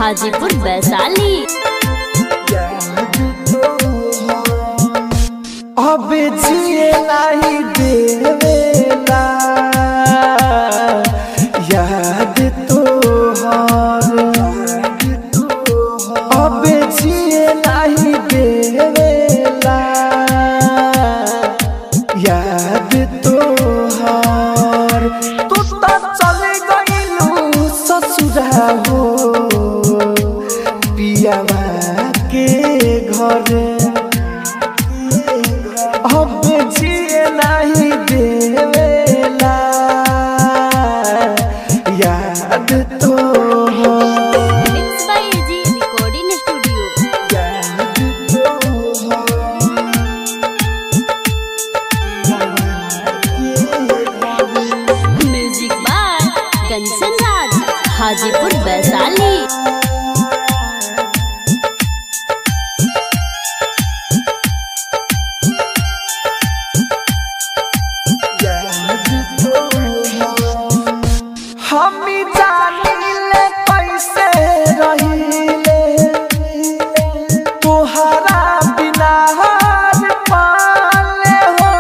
हाजीपुर वैशाली। अब जिए नहीं देवेला याद तोहर, अब जिए नहीं देवेला याद तोहर। तू तो चले गइलू ससुरा हो पियावा के घर, अब जिए नहीं देवेला याद तोहर। Mix by A G recording studio. याद तोहर, म्यूजिक बाय कंचन राज, हाजीपुर वैशाली। हम जानिले कैसे रहिले तोहरा बिना हर पाले हो,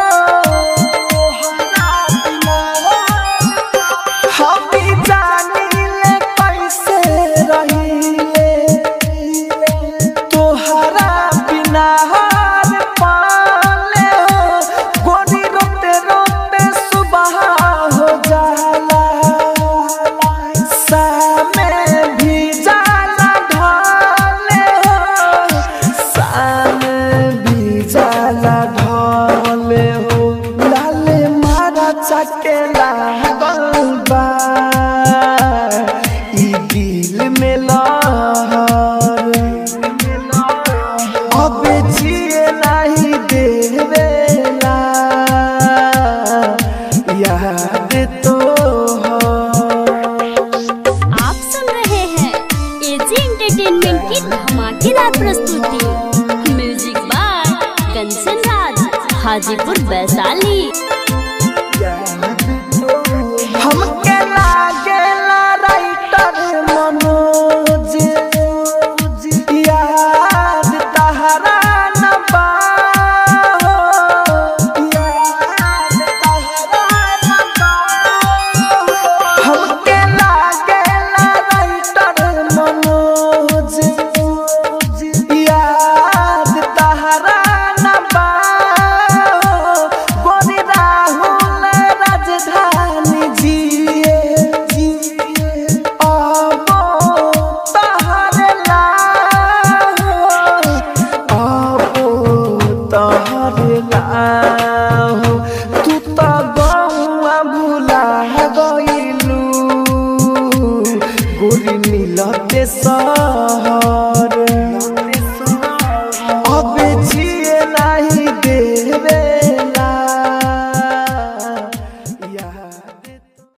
हम जानिले कैसे रहिले तोहरा बिना हर पाले हो। गोरी रोते रोते सुबह हो जाला, चटे लागल बा ई दिल में लहर, अब जिए नहीं देवेला याद तोहर। आप सुन रहे हैं एजी एंटरटेनमेंट की धमाकेदार प्रस्तुति। Music by Kanchan Raj, Hajipur Vaishali.